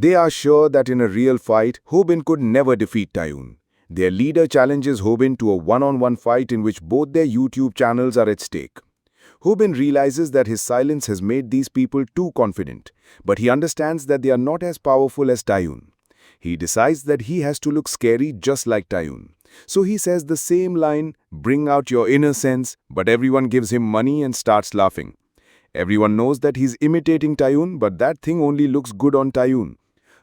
They are sure that in a real fight, Hobin could never defeat Tayun. Their leader challenges Hobin to a one-on-one fight in which both their YouTube channels are at stake. Hobin realizes that his silence has made these people too confident, but he understands that they are not as powerful as Tayun. He decides that he has to look scary just like Tayun. So he says the same line, "Bring out your inner sense," but everyone gives him money and starts laughing. Everyone knows that he's imitating Tayun, but that thing only looks good on Tayun.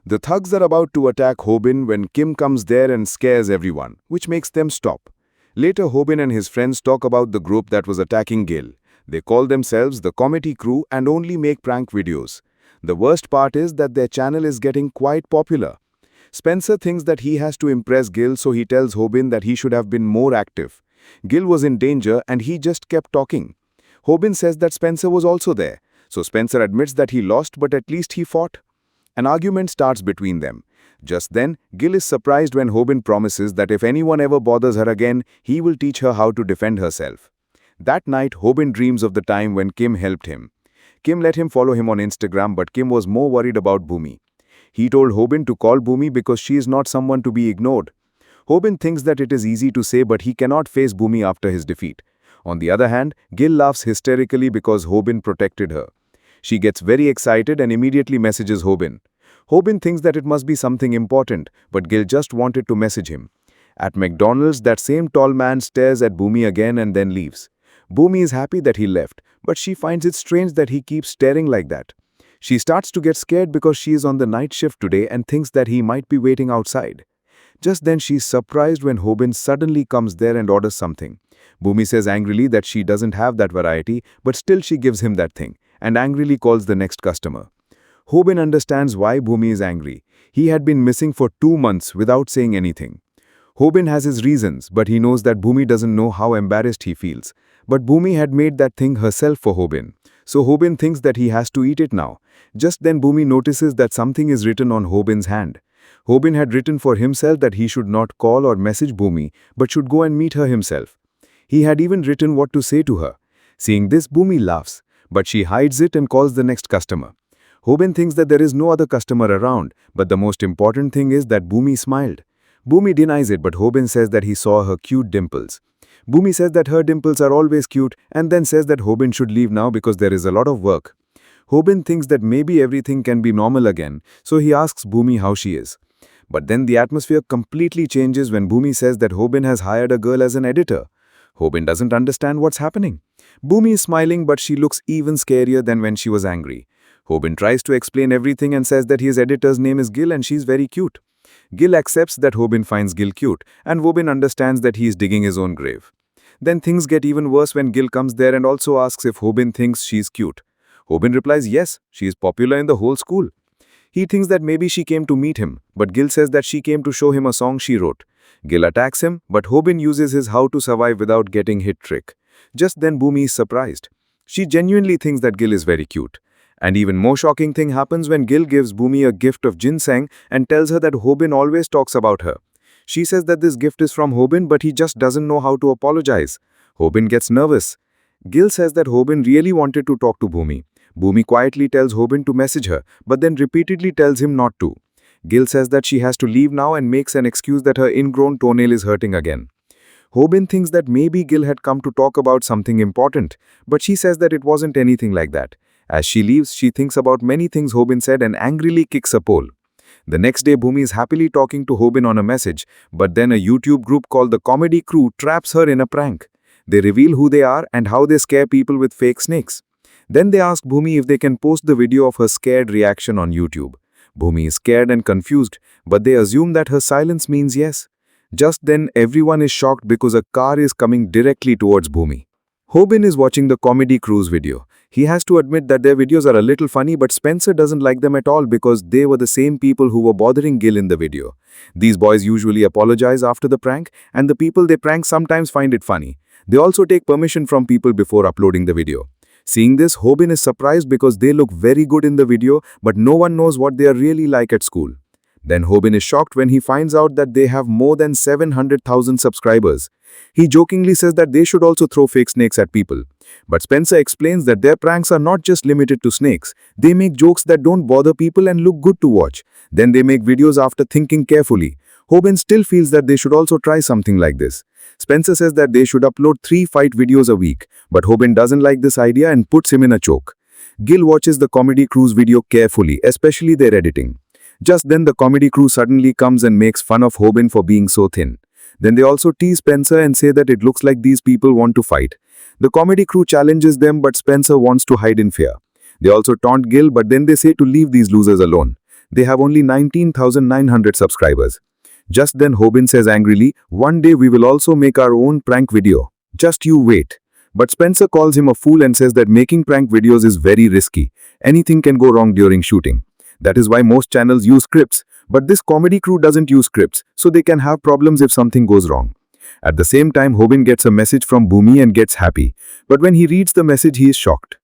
The thugs are about to attack Hobin when Kim comes there and scares everyone, which makes them stop. Later, Hobin and his friends talk about the group that was attacking Gil. They call themselves the comedy crew and only make prank videos. The worst part is that their channel is getting quite popular. Spencer thinks that he has to impress Gil, so he tells Hobin that he should have been more active. Gil was in danger and he just kept talking. Hobin says that Spencer was also there, so Spencer admits that he lost, but at least he fought. An argument starts between them. Just then, Gil is surprised when Hobin promises that if anyone ever bothers her again, he will teach her how to defend herself. That night, Hobin dreams of the time when Kim helped him. Kim let him follow him on Instagram, but Kim was more worried about Bhumi. He told Hobin to call Bhumi because she is not someone to be ignored. Hobin thinks that it is easy to say, but he cannot face Bhumi after his defeat. On the other hand, Gil laughs hysterically because Hobin protected her. She gets very excited and immediately messages Hobin. Hobin thinks that it must be something important, but Gil just wanted to message him. At McDonald's, that same tall man stares at Bhumi again and then leaves. Bhumi is happy that he left, but she finds it strange that he keeps staring like that. She starts to get scared because she is on the night shift today and thinks that he might be waiting outside. Just then she is surprised when Hobin suddenly comes there and orders something. Bhumi says angrily that she doesn't have that variety, but still she gives him that thing, and angrily calls the next customer. Hobin understands why Bhumi is angry. He had been missing for 2 months without saying anything. Hobin has his reasons, but he knows that Bhumi doesn't know how embarrassed he feels. But Bhumi had made that thing herself for Hobin. So Hobin thinks that he has to eat it now. Just then Bhumi notices that something is written on Hobin's hand. Hobin had written for himself that he should not call or message Bhumi, but should go and meet her himself. He had even written what to say to her. Seeing this, Bhumi laughs, but she hides it and calls the next customer. Hobin thinks that there is no other customer around, but the most important thing is that Bhumi smiled. Bhumi denies it, but Hobin says that he saw her cute dimples. Bhumi says that her dimples are always cute and then says that Hobin should leave now because there is a lot of work. Hobin thinks that maybe everything can be normal again, so he asks Bhumi how she is. But then the atmosphere completely changes when Bhumi says that Hobin has hired a girl as an editor. Hobin doesn't understand what's happening. Bhumi is smiling, but she looks even scarier than when she was angry. Hobin tries to explain everything and says that his editor's name is Gil and she's very cute. Gil accepts that Hobin finds Gil cute, and Hobin understands that he is digging his own grave. Then things get even worse when Gil comes there and also asks if Hobin thinks she's cute. Hobin replies yes, she is popular in the whole school. He thinks that maybe she came to meet him, but Gil says that she came to show him a song she wrote. Gil attacks him, but Hobin uses his how to survive without getting hit trick. Just then Bhumi is surprised. She genuinely thinks that Gil is very cute. And even more shocking thing happens when Gil gives Bhumi a gift of ginseng and tells her that Hobin always talks about her. She says that this gift is from Hobin, but he just doesn't know how to apologize. Hobin gets nervous. Gil says that Hobin really wanted to talk to Bhumi. Bhumi quietly tells Hobin to message her, but then repeatedly tells him not to. Gil says that she has to leave now and makes an excuse that her ingrown toenail is hurting again. Hobin thinks that maybe Gil had come to talk about something important, but she says that it wasn't anything like that. As she leaves, she thinks about many things Hobin said and angrily kicks a pole. The next day, Bhumi is happily talking to Hobin on a message, but then a YouTube group called the Comedy Crew traps her in a prank. They reveal who they are and how they scare people with fake snakes. Then they ask Bhumi if they can post the video of her scared reaction on YouTube. Bhumi is scared and confused, but they assume that her silence means yes. Just then, everyone is shocked because a car is coming directly towards Bhumi. Hobin is watching the Comedy Crew's video. He has to admit that their videos are a little funny, but Spencer doesn't like them at all because they were the same people who were bothering Gil in the video. These boys usually apologize after the prank, and the people they prank sometimes find it funny. They also take permission from people before uploading the video. Seeing this, Hobin is surprised because they look very good in the video, but no one knows what they are really like at school. Then Hobin is shocked when he finds out that they have more than 700,000 subscribers. He jokingly says that they should also throw fake snakes at people. But Spencer explains that their pranks are not just limited to snakes. They make jokes that don't bother people and look good to watch. Then they make videos after thinking carefully. Hoban still feels that they should also try something like this. Spencer says that they should upload 3 fight videos a week, but Hoban doesn't like this idea and puts him in a choke. Gil watches the comedy crew's video carefully, especially their editing. Just then the comedy crew suddenly comes and makes fun of Hoban for being so thin. Then they also tease Spencer and say that it looks like these people want to fight. The comedy crew challenges them, but Spencer wants to hide in fear. They also taunt Gil, but then they say to leave these losers alone. They have only 19,900 subscribers. Just then Hoban says angrily, "One day we will also make our own prank video. Just you wait." But Spencer calls him a fool and says that making prank videos is very risky. Anything can go wrong during shooting. That is why most channels use scripts. But this comedy crew doesn't use scripts, so they can have problems if something goes wrong. At the same time, Hoban gets a message from Bhumi and gets happy. But when he reads the message, he is shocked.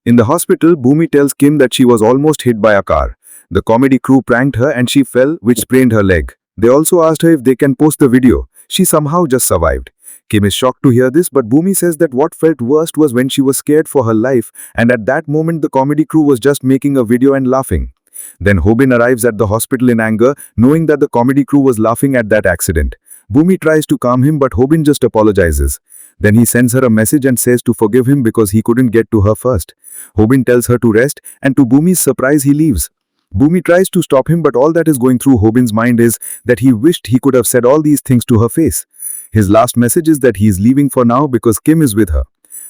In the hospital, Bhumi tells Kim that she was almost hit by a car. The comedy crew pranked her and she fell, which sprained her leg. They also asked her if they can post the video. She somehow just survived. Kim is shocked to hear this, but Bhumi says that what felt worst was when she was scared for her life, and at that moment the comedy crew was just making a video and laughing. Then Hoban arrives at the hospital in anger, knowing that the comedy crew was laughing at that accident. Bhumi tries to calm him, but Hoban just apologizes. Then he sends her a message and says to forgive him because he couldn't get to her first. Hoban tells her to rest, and to Bhumi's surprise he leaves. Bhumi tries to stop him, but all that is going through Hoban's mind is that he wished he could have said all these things to her face. His last message is that he is leaving for now because Kim is with her.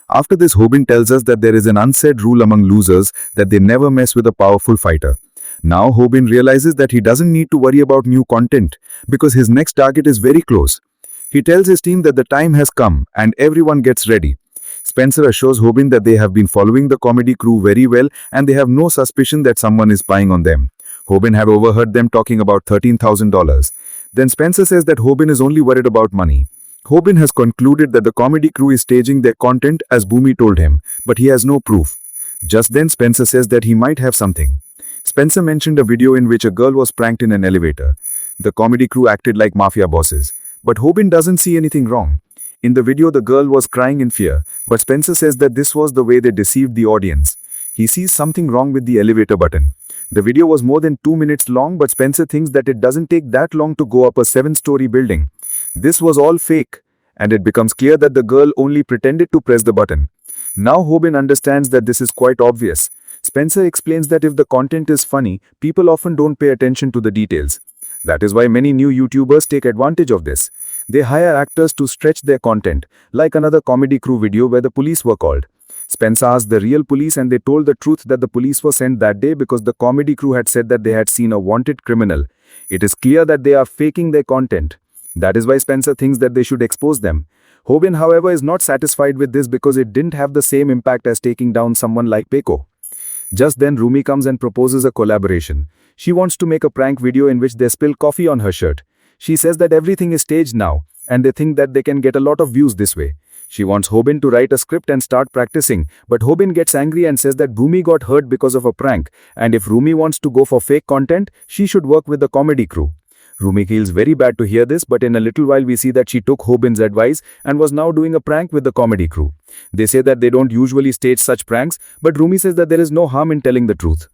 After this, Hoban tells us that there is an unsaid rule among losers that they never mess with a powerful fighter. Now Hoban realizes that he doesn't need to worry about new content because his next target is very close. He tells his team that the time has come and everyone gets ready. Spencer assures Hoban that they have been following the comedy crew very well and they have no suspicion that someone is spying on them. Hoban had overheard them talking about $13,000. Then Spencer says that Hoban is only worried about money. Hoban has concluded that the comedy crew is staging their content as Bhumi told him, but he has no proof. Just then Spencer says that he might have something. Spencer mentioned a video in which a girl was pranked in an elevator. The comedy crew acted like mafia bosses, but Hoban doesn't see anything wrong. In the video, the girl was crying in fear, but Spencer says that this was the way they deceived the audience. He sees something wrong with the elevator button. The video was more than 2 minutes long, but Spencer thinks that it doesn't take that long to go up a 7-story building. This was all fake, and it becomes clear that the girl only pretended to press the button. Now Hoban understands that this is quite obvious. Spencer explains that if the content is funny, people often don't pay attention to the details. That is why many new YouTubers take advantage of this. They hire actors to stretch their content, like another comedy crew video where the police were called. Spencer asked the real police and they told the truth that the police were sent that day because the comedy crew had said that they had seen a wanted criminal. It is clear that they are faking their content. That is why Spencer thinks that they should expose them. Hoban, however, is not satisfied with this because it didn't have the same impact as taking down someone like Peko. Just then Rumi comes and proposes a collaboration. She wants to make a prank video in which they spill coffee on her shirt. She says that everything is staged now, and they think that they can get a lot of views this way. She wants Hoban to write a script and start practicing, but Hoban gets angry and says that Bhumi got hurt because of a prank, and if Rumi wants to go for fake content, she should work with the comedy crew. Rumi feels very bad to hear this, but in a little while we see that she took Hoban's advice and was now doing a prank with the comedy crew. They say that they don't usually stage such pranks, but Rumi says that there is no harm in telling the truth.